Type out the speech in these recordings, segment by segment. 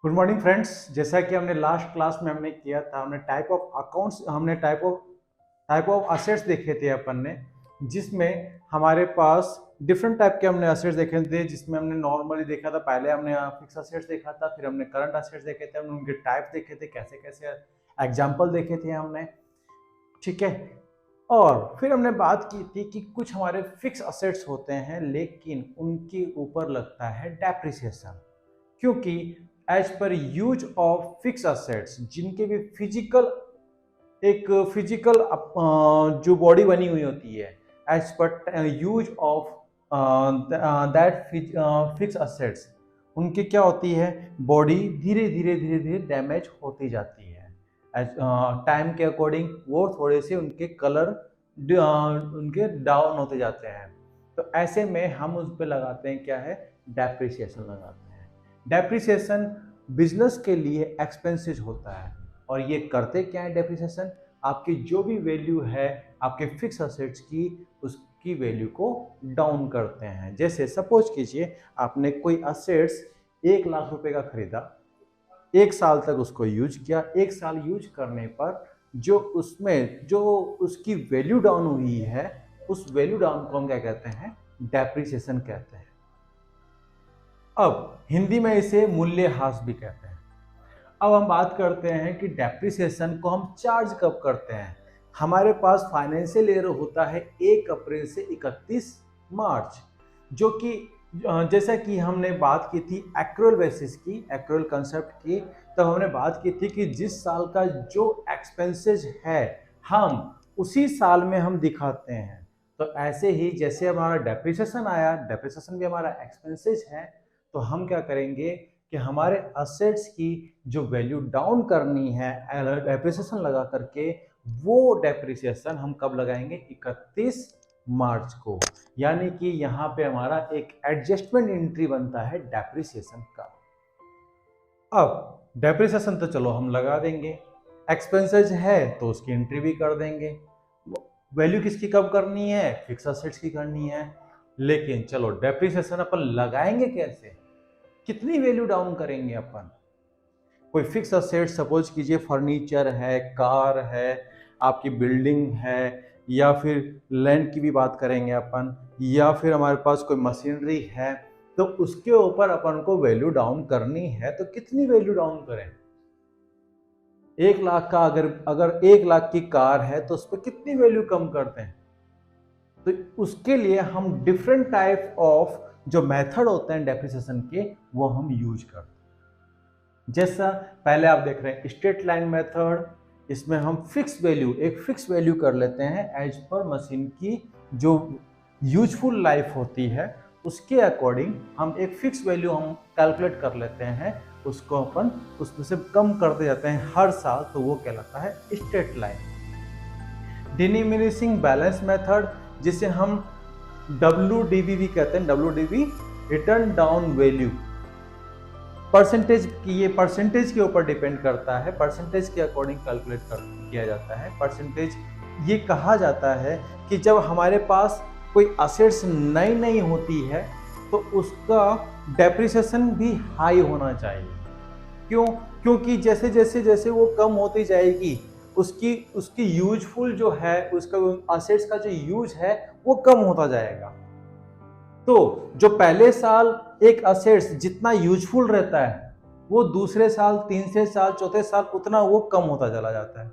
Good morning friends. जैसा कि हमने लास्ट क्लास में हमने किया था, हमने टाइप ऑफ असेट्स देखे थे अपन ने, जिसमें हमारे पास डिफरेंट टाइप के हमने असेट्स देखे थे। जिसमें हमने नॉर्मली देखा था, पहले हमने फिक्स असेट्स देखा था, फिर हमने करंट असेट्स देखे थे, हमने उनके टाइप देखे थे, कैसे कैसे एग्जाम्पल देखे थे हमने। ठीक है। और फिर हमने बात की थी कि कुछ हमारे फिक्स असेट्स होते हैं लेकिन उनके ऊपर लगता है डेप्रिसिएशन, क्योंकि as per use of fix assets, जिनके भी फिजिकल जो बॉडी बनी हुई होती है, as per use of that fix assets, उनकी क्या होती है, बॉडी धीरे धीरे धीरे धीरे डैमेज होती जाती है। एज टाइम के अकॉर्डिंग वो थोड़े से उनके कलर उनके डाउन होते जाते हैं। तो ऐसे में हम उस पर लगाते हैं क्या है, डेप्रिसिएशन लगाते हैं। डेप्रिसिएशन बिजनेस के लिए एक्सपेंसेस होता है। और ये करते क्या है डेप्रिसिएशन, आपकी जो भी वैल्यू है आपके फिक्स असेट्स की, उसकी वैल्यू को डाउन करते हैं। जैसे सपोज कीजिए आपने कोई असेट्स 1 लाख रुपए का खरीदा, 1 साल तक उसको यूज किया। 1 साल यूज करने पर जो उसकी वैल्यू डाउन हुई है, उस वैल्यू डाउन को हम क्या कहते हैं, डेप्रिसिएशन कहते हैं। अब हिंदी में इसे मूल्यह्रास भी कहते हैं। अब हम बात करते हैं कि डेप्रिसिएशन को हम चार्ज कब करते हैं। हमारे पास फाइनेंशियल ईयर होता है 1 अप्रैल से 31 मार्च, जो कि जैसा कि हमने बात की थी एक्रूअल बेसिस की, एक्रूअल कंसेप्ट की। तब हमने बात की थी कि जिस साल का जो एक्सपेंसेस है हम उसी साल में हम दिखाते हैं। तो ऐसे ही जैसे हमारा डेप्रिसिएशन आया, डेप्रिसिएशन भी हमारा एक्सपेंसेस है, तो हम क्या करेंगे कि हमारे असेट्स की जो वैल्यू डाउन करनी है डेप्रिसिएशन लगा करके, वो डेप्रिसिएशन हम कब लगाएंगे, 31 मार्च को। यानी कि यहाँ पे हमारा एक एडजस्टमेंट एंट्री बनता है डेप्रिसिएशन का। अब डेप्रिसिएशन तो चलो हम लगा देंगे, एक्सपेंसेस है तो उसकी एंट्री भी कर देंगे। वैल्यू किसकी कब करनी है, फिक्स असेट्स की करनी है। लेकिन चलो डेप्रिसिएशन अपन लगाएंगे कैसे, कितनी वैल्यू डाउन करेंगे अपन। कोई फिक्स असेट सपोज कीजिए फर्नीचर है, कार है, आपकी बिल्डिंग है, या फिर लैंड की भी बात करेंगे अपन, या फिर हमारे पास कोई मशीनरी है, तो उसके ऊपर अपन को वैल्यू डाउन करनी है। तो कितनी वैल्यू डाउन करें, 1 लाख का अगर 1 लाख की कार है तो उस पर कितनी वैल्यू कम करते हैं। तो उसके लिए हम डिफरेंट टाइप ऑफ जो मेथड होते हैं डेप्रिसिएशन के, वो हम यूज करते हैं। जैसा पहले आप देख रहे हैं स्ट्रेट लाइन मेथड, इसमें हम एक फिक्स वैल्यू कर लेते हैं एज पर मशीन की जो यूजफुल लाइफ होती है, उसके अकॉर्डिंग हम एक फिक्स वैल्यू हम कैलकुलेट कर लेते हैं, उसको अपन उसमें से कम करते जाते हैं हर साल, तो वो कहलाता है straight line. Diminishing balance method, जिसे हम WDV भी कहते हैं, WDV return down value, percentage की, ये परसेंटेज के ऊपर डिपेंड करता है, परसेंटेज के अकॉर्डिंग कैलकुलेट किया जाता है। परसेंटेज ये कहा जाता है कि जब हमारे पास कोई असेट्स नई नई होती है तो उसका डेप्रिसिएशन भी हाई होना चाहिए। क्यों, क्योंकि जैसे जैसे जैसे वो कम होती जाएगी, उसकी उसकी यूजफुल जो है, उसका असेट्स का जो यूज है वो कम होता जाएगा। तो जो पहले साल एक असेट्स जितना यूजफुल रहता है, वो दूसरे साल, तीसरे साल, चौथे साल उतना वो कम होता चला जाता है।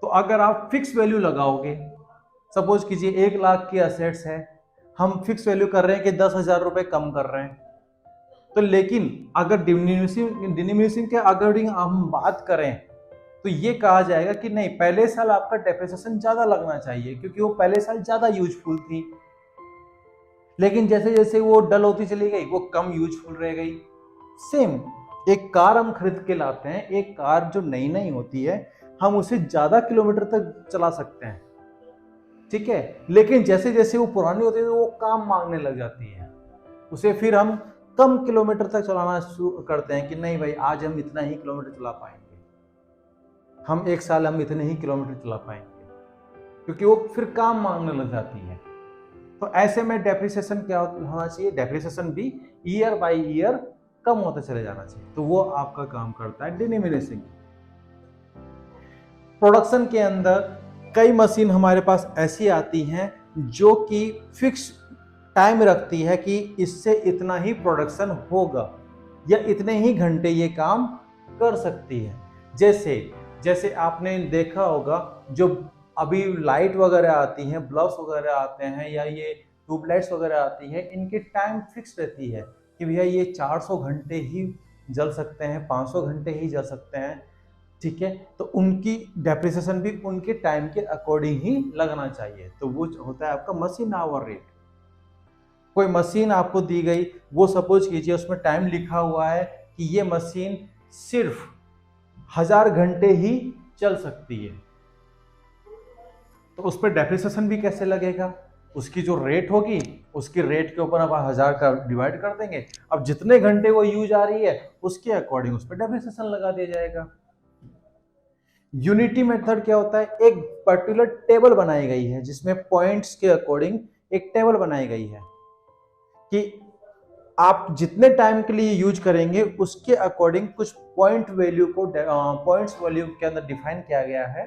तो अगर आप फिक्स वैल्यू लगाओगे, सपोज कीजिए 1 लाख की असेट्स है, हम फिक्स वैल्यू कर रहे हैं कि 10,000 रुपए कम कर रहे हैं, तो लेकिन अगर डिमिनिशिंग के अकॉर्डिंग हम बात करें तो ये कहा जाएगा कि नहीं, पहले साल आपका डेप्रिसिएशन ज्यादा लगना चाहिए क्योंकि वो पहले साल ज्यादा यूजफुल थी। लेकिन जैसे जैसे वो डल होती चली गई, वो कम यूजफुल रह गई। सेम एक कार हम खरीद के लाते हैं, एक कार जो नई नई होती है हम उसे ज्यादा किलोमीटर तक चला सकते हैं, ठीक है। लेकिन जैसे जैसे वो पुरानी होती है तो वो काम मांगने लग जाती है, उसे फिर हम कम किलोमीटर तक चलाना शुरू करते हैं कि नहीं भाई, आज हम इतना ही किलोमीटर चला पाएंगे, हम 1 साल हम इतने ही किलोमीटर चला पाएंगे, क्योंकि वो फिर काम मांगने लग जाती है। तो ऐसे में डेप्रिसिएशन क्या होना चाहिए, डेप्रिसिएशन भी ईयर बाय ईयर कम होता चले जाना चाहिए। तो वो आपका काम करता है डिमिनिशिंग। प्रोडक्शन के अंदर कई मशीन हमारे पास ऐसी आती हैं जो कि फिक्स टाइम रखती है कि इससे इतना ही प्रोडक्शन होगा या इतने ही घंटे ये काम कर सकती है। जैसे जैसे आपने देखा होगा, जो अभी लाइट वगैरह आती हैं, बल्ब्स वगैरह आते हैं, या ये ट्यूबलाइट्स वगैरह आती है, इनकी टाइम फिक्स रहती है कि भैया ये 400 घंटे ही जल सकते हैं, 500 घंटे ही जल सकते हैं। ठीक है, तो उनकी डेप्रिसिएशन भी उनके टाइम के अकॉर्डिंग ही लगना चाहिए। तो वो होता है आपका मशीन आवर रेट। कोई मशीन आपको दी गई, वो सपोज कीजिए उसमें टाइम लिखा हुआ है कि ये मशीन सिर्फ 1000 घंटे ही चल सकती है, तो उस पर डेप्रिसिएशन भी कैसे लगेगा? उसकी जो रेट होगी, उसकी रेट के ऊपर आप 1000 का डिवाइड कर देंगे। अब जितने घंटे वो यूज आ रही है उसके अकॉर्डिंग उस पर डेप्रिसिएशन लगा दिया जाएगा। यूनिटी मेथड क्या होता है? एक पर्टिकुलर टेबल बनाई गई है जिसमें पॉइंट्स के अकॉर्डिंग एक टेबल बनाई गई है कि आप जितने टाइम के लिए यूज करेंगे उसके अकॉर्डिंग कुछ पॉइंट वैल्यू को पॉइंट्स वैल्यू के अंदर डिफाइन किया गया है।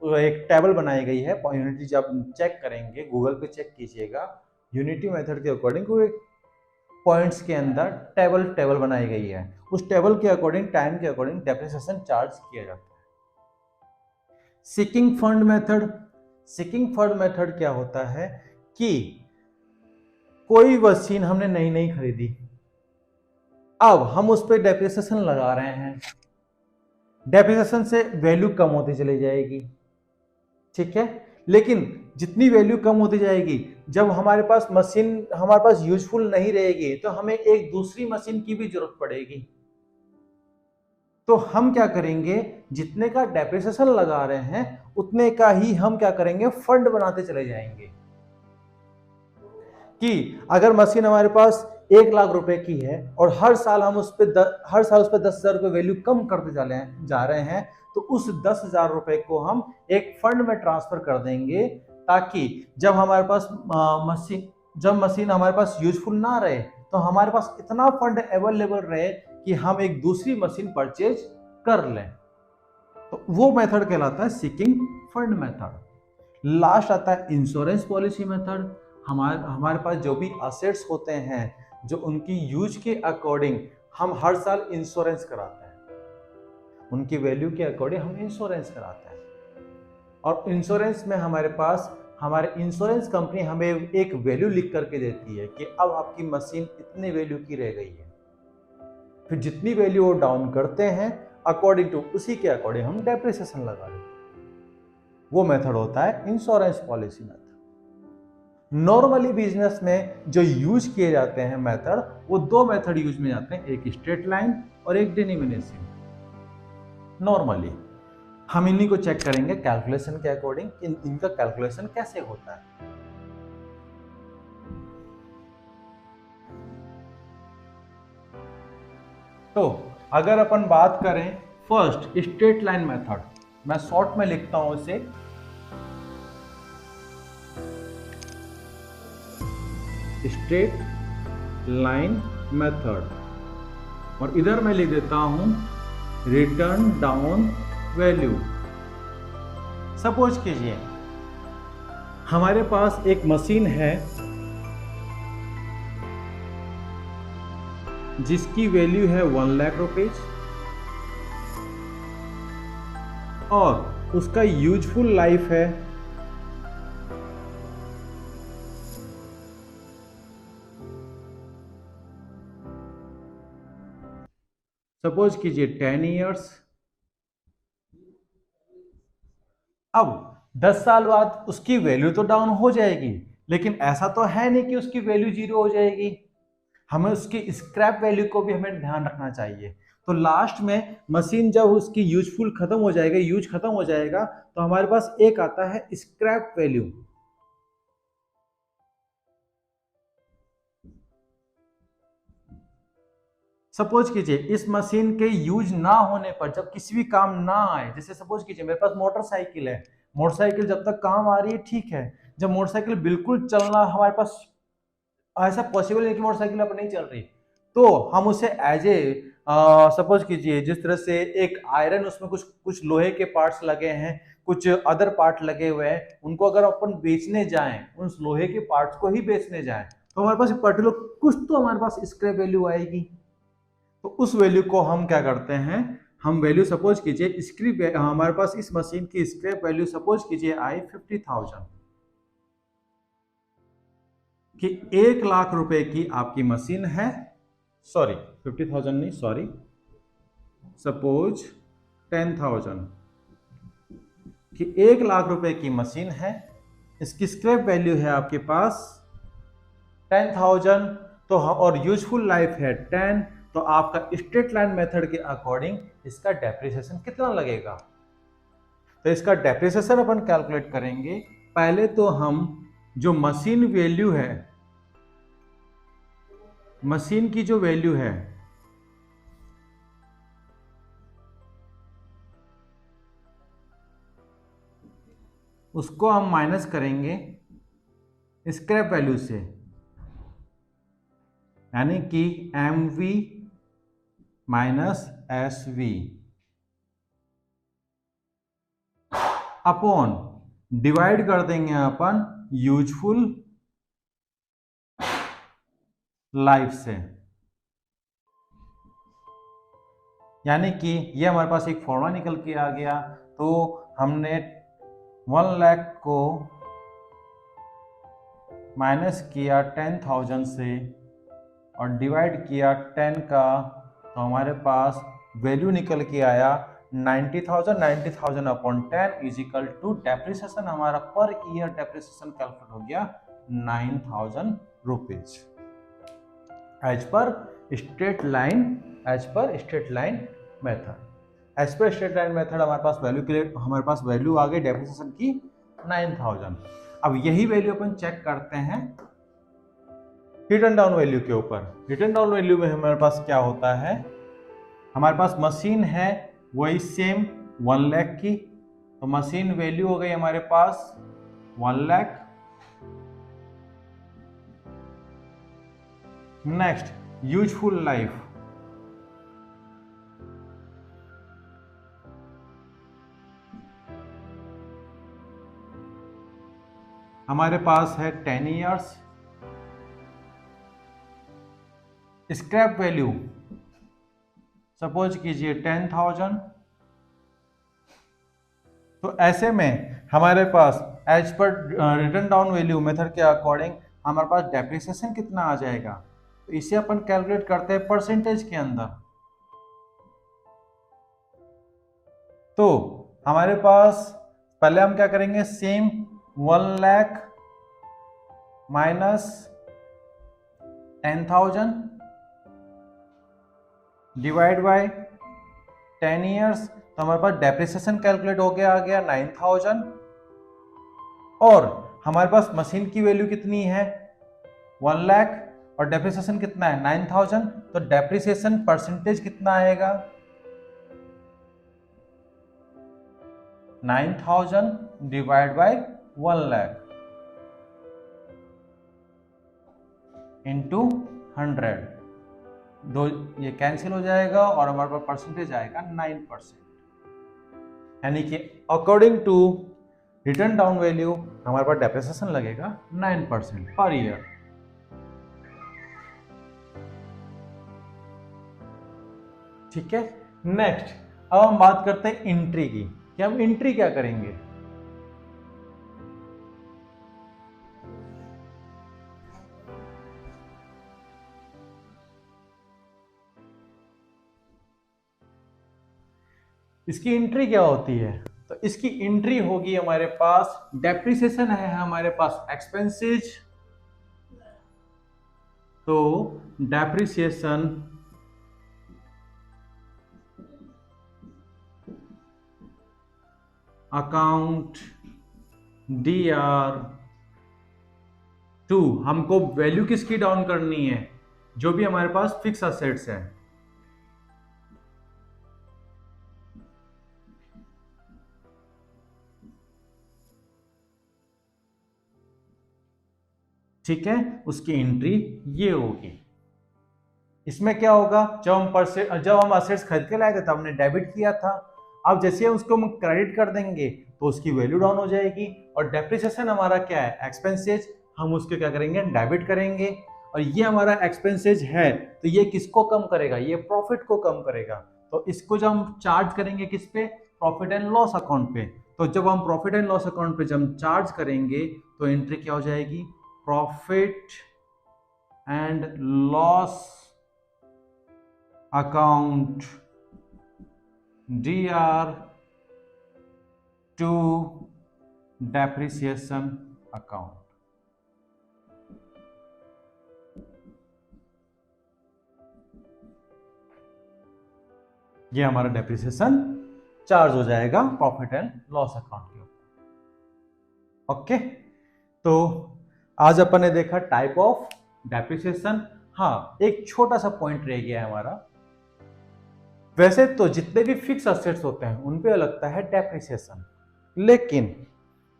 तो एक टेबल बनाई गई है यूनिटी। जब चेक करेंगे, गूगल पे चेक कीजिएगा, यूनिटी मेथड के अकॉर्डिंग वो एक पॉइंट्स के अंदर टेबल बनाई गई है। उस टेबल के अकॉर्डिंग, टाइम के अकॉर्डिंग डेप्रिसिएशन चार्ज किया जाता है। Seeking fund method. Seeking fund method क्या होता है कि कोई मशीन हमने नई खरीदी, अब हम उस पर डेप्रिसिएशन लगा रहे हैं, डेप्रिसिएशन से वैल्यू कम होती चली जाएगी। ठीक है, लेकिन जितनी वैल्यू कम होती जाएगी, जब हमारे पास मशीन हमारे पास यूजफुल नहीं रहेगी तो हमें एक दूसरी मशीन की भी जरूरत पड़ेगी। तो हम क्या करेंगे, जितने का डेप्रिसिएशन लगा रहे हैं उतने का ही हम क्या करेंगे, फंड बनाते चले जाएंगे। कि अगर मशीन हमारे पास 1 लाख रुपए की है और हर साल हम उस पर 10,000 रुपए वैल्यू कम करते जा रहे हैं, तो उस 10,000 रुपए को हम एक फंड में ट्रांसफर कर देंगे, ताकि जब हमारे पास मशीन हमारे पास यूजफुल ना रहे तो हमारे पास इतना फंड अवेलेबल रहे कि हम एक दूसरी मशीन परचेज कर लें। तो वो मेथड कहलाता है सीकिंग फंड मेथड। लास्ट आता है इंश्योरेंस पॉलिसी मेथड। हमारे पास जो भी असेट्स होते हैं, जो उनकी यूज के अकॉर्डिंग हम हर साल इंश्योरेंस कराते हैं, उनकी वैल्यू के अकॉर्डिंग हम इंश्योरेंस कराते हैं। और इंश्योरेंस में हमारे इंश्योरेंस कंपनी हमें एक वैल्यू लिख करके देती है कि अब आपकी मशीन इतने वैल्यू की रह गई है। फिर जितनी वैल्यू वो डाउन करते हैं, अकॉर्डिंग टू उसी के अकॉर्डिंग हम डेप्रिसिएशन लगा देते हैं। वो मेथड होता है insurance policy method. Normally business में जो यूज किए जाते हैं मेथड, वो 2 मेथड यूज में जाते हैं, एक स्ट्रेट लाइन और एक डिमिनिशिंग। नॉर्मली हम इन्हीं को चेक करेंगे कैलकुलेशन के अकॉर्डिंग, इनका कैलकुलेशन कैसे होता है। तो अगर अपन बात करें फर्स्ट स्ट्रेट लाइन मेथड, मैं शॉर्ट में लिखता हूं इसे स्ट्रेट लाइन मेथड, और इधर मैं लिख देता हूं रिटर्न डाउन वैल्यू। सपोज कीजिए हमारे पास एक मशीन है जिसकी वैल्यू है 1 लाख रुपीज और उसका यूजफुल लाइफ है 10 ईयर्स। अब 10 साल बाद उसकी वैल्यू तो डाउन हो जाएगी, लेकिन ऐसा तो है नहीं कि उसकी वैल्यू 0 हो जाएगी। हमें उसकी स्क्रैप वैल्यू को भी हमें ध्यान रखना चाहिए। तो लास्ट में मशीन जब उसकी यूजफुल खत्म हो जाएगा, यूज खत्म हो जाएगा, तो हमारे पास एक आता है स्क्रैप वैल्यू। सपोज कीजिए इस मशीन के यूज ना होने पर, जब किसी भी काम ना आए, जैसे सपोज कीजिए मेरे पास मोटरसाइकिल है, मोटरसाइकिल जब तक काम आ रही है ठीक है, जब मोटरसाइकिल बिल्कुल चलना हमारे पास ऐसा पॉसिबल है कि मोटरसाइकिल अब नहीं चल रही, तो हम उसे एज ए सपोज कीजिए, जिस तरह से एक आयरन, उसमें कुछ कुछ लोहे के पार्ट्स लगे हैं, कुछ अदर पार्ट लगे हुए हैं, उनको अगर अपन बेचने जाएं, उन लोहे के पार्ट्स को ही बेचने जाएं, तो हमारे पास पर्टिकुलर कुछ तो हमारे पास स्क्रैप वैल्यू आएगी। तो उस वैल्यू को हम क्या करते हैं, हम वैल्यू सपोज कीजिए स्क्रैप, हमारे पास इस मशीन की स्क्रैप वैल्यू सपोज कीजिए आई 50,000, कि 1 लाख रुपए की आपकी मशीन है, सॉरी 50,000 नहीं, सॉरी सपोज 10,000, कि 1 लाख रुपए की मशीन है, इसकी स्क्रैप वैल्यू है आपके पास 10,000, तो और यूजफुल लाइफ है 10, तो आपका स्ट्रेट लाइन मेथड के अकॉर्डिंग इसका डेप्रिसिएशन कितना लगेगा। तो इसका डेप्रिसिएशन अपन कैलकुलेट करेंगे। पहले तो हम जो मशीन वैल्यू है, मशीन की जो वैल्यू है उसको हम माइनस करेंगे स्क्रैप वैल्यू से, यानी कि M V minus S V upon divide कर देंगे अपन यूजफुल लाइफ से, यानी कि ये हमारे पास एक फॉर्मूला निकल के आ गया। तो हमने 1 लाख को माइनस किया 10,000 से और डिवाइड किया 10 का, तो हमारे पास वैल्यू निकल के आया 90,000। 90,000 upon 10 is equal to depreciation, हमारा पर ईयर डेप्रिसिएशन कैलकुलेट हो गया 9,000 rupees as per straight line, as per straight line method. As per straight line method हमारे पास वैल्यू के लिए, हमारे पास वैल्यू आ गई डेप्रिसिएशन की 9,000। अब यही वैल्यू अपन चेक करते हैं रिटर्न डाउन वैल्यू के ऊपर। रिटर्न डाउन वैल्यू में हमारे पास क्या होता है, हमारे पास मशीन है वही सेम 1 लाख की, तो मशीन वैल्यू हो गई हमारे पास 1 लाख। नेक्स्ट यूजफुल लाइफ, हमारे पास है 10 इयर्स। स्क्रैप वैल्यू सपोज कीजिए 10,000। तो ऐसे में हमारे पास as per written down value method के अकॉर्डिंग हमारे पास डेप्रिसिएशन कितना आ जाएगा, तो इसे अपन कैलकुलेट करते हैं परसेंटेज के अंदर। तो हमारे पास पहले हम क्या करेंगे, same 1 lakh minus 10,000 divide by 10 years, तो हमारे पास डेप्रिसिएशन कैलकुलेट हो गया, आ गया 9,000। और हमारे पास मशीन की वैल्यू कितनी है 1 लाख और डेप्रिसिएशन कितना है 9,000, तो डेप्रिसिएशन परसेंटेज कितना आएगा 9,000 डिवाइड बाय 1 लाख इंटू 100, दो ये कैंसिल हो जाएगा और हमारे पास परसेंटेज आएगा 9%। यानी कि according to return down value हमारे पास डेप्रिसिएशन लगेगा 9% पर ईयर। ठीक है, नेक्स्ट अब हम बात करते हैं एंट्री की, कि हम एंट्री क्या करेंगे। इसकी एंट्री क्या होती है, तो इसकी एंट्री होगी हमारे पास डेप्रिसिएशन है हमारे पास एक्सपेंसेज, तो डेप्रिसिएशन अकाउंट DR2, हमको वैल्यू किसकी डाउन करनी है, जो भी हमारे पास फिक्स असेट्स है। ठीक है, उसकी एंट्री ये होगी। इसमें क्या होगा, जब हम असेट्स खरीद के लाए थे तब हमने डेबिट किया था, अब जैसे उसको हम क्रेडिट कर देंगे तो उसकी वैल्यू डाउन हो जाएगी। और डेप्रिसिएशन हमारा क्या है, एक्सपेंसेज, हम उसके क्या करेंगे, डेबिट करेंगे। और ये हमारा एक्सपेंसेज है तो ये किसको कम करेगा, ये प्रॉफिट को कम करेगा। तो इसको जब हम चार्ज करेंगे किस पे, प्रॉफिट एंड लॉस अकाउंट पे। तो जब हम प्रॉफिट एंड लॉस अकाउंट पे जब हम चार्ज करेंगे तो एंट्री क्या हो जाएगी, profit and loss account DR to depreciation account। ये हमारा डेप्रिसिएशन चार्ज हो जाएगा प्रॉफिट एंड लॉस अकाउंट के ऊपर। ओके, तो आज अपन ने देखा टाइप ऑफ डेप्रिसिएशन। हाँ, एक छोटा सा पॉइंट रह गया है हमारा। वैसे तो जितने भी फिक्स असेट्स होते हैं उन पे लगता है डेप्रिसिएशन, लेकिन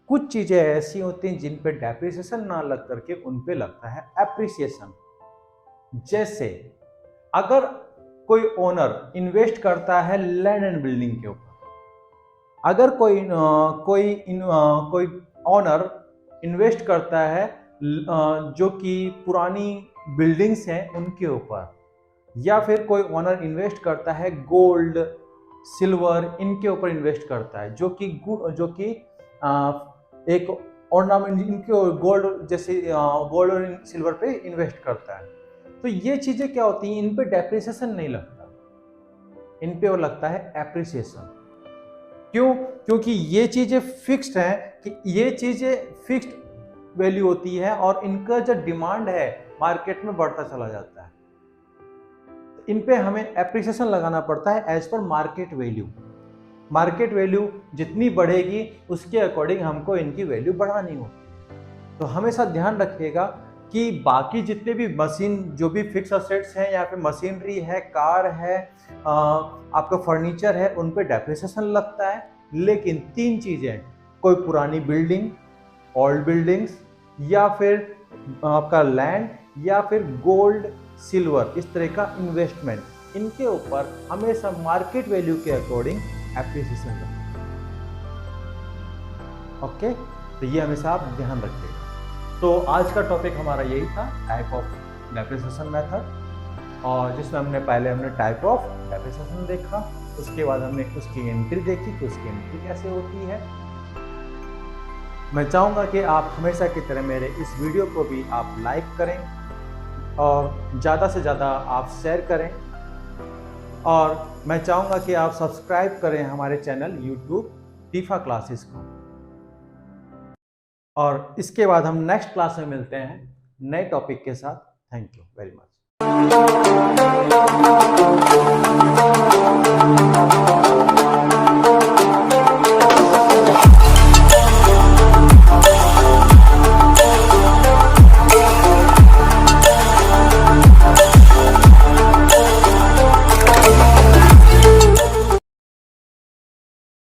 कुछ चीजें ऐसी होती हैं जिन पे डेप्रिसिएशन ना लग करके उन पे लगता है एप्रिसिएशन। जैसे अगर कोई ओनर इन्वेस्ट करता है लैंड एंड बिल्डिंग के ऊपर, अगर कोई ओनर इन्वेस्ट करता है जो कि पुरानी बिल्डिंग्स हैं उनके ऊपर, या फिर कोई ओनर इन्वेस्ट करता है गोल्ड सिल्वर इनके ऊपर इन्वेस्ट करता है, जो कि एक ऑर्नामेंट, इनके गोल्ड जैसे गोल्ड और सिल्वर पे इन्वेस्ट करता है, तो ये चीजें क्या होती हैं, इन पे डेप्रिसिएशन नहीं लगता, इन पे वो लगता है एप्रिसिएशन। क्यों? क्योंकि ये चीजें फिक्स्ड हैं, कि ये चीजें फिक्स्ड वैल्यू होती है और इनका जो डिमांड है मार्केट में बढ़ता चला जाता है। इन पे हमें एप्रिसिएशन लगाना पड़ता है एज पर मार्केट वैल्यू। मार्केट वैल्यू जितनी बढ़ेगी उसके अकॉर्डिंग हमको इनकी वैल्यू बढ़ानी होती है। तो हमेशा ध्यान रखिएगा कि बाकी जितने भी मशीन, जो भी फिक्स असेट्स हैं या फिर मशीनरी है, कार है, आपका फर्नीचर है, उन पे डेप्रिसिएशन लगता है, लेकिन तीन चीजें, कोई पुरानी बिल्डिंग, ओल्ड बिल्डिंग्स, या फिर आपका लैंड, या फिर गोल्ड सिल्वर, इस तरह का इन्वेस्टमेंट, इनके ऊपर हमेशा मार्केट वैल्यू के अकॉर्डिंग एप्रिसिएशन लगता है। ओके, तो ये हमेशा आप ध्यान रखिएगा। तो आज का टॉपिक हमारा यही था, टाइप ऑफ डेप्रिसिएशन मेथड, और जिसमें हमने टाइप ऑफ डेप्रिसिएशन देखा, उसके बाद हमने उसकी एंट्री देखी कि उसकी एंट्री कैसे होती है। मैं चाहूँगा कि आप हमेशा की तरह मेरे इस वीडियो को भी आप लाइक करें और ज़्यादा से ज़्यादा आप शेयर करें, और मैं चाहूँगा कि आप सब्सक्राइब करें हमारे चैनल यूट्यूब टीफा क्लासेस को। और इसके बाद हम नेक्स्ट क्लास में मिलते हैं नए टॉपिक के साथ। Thank you very much.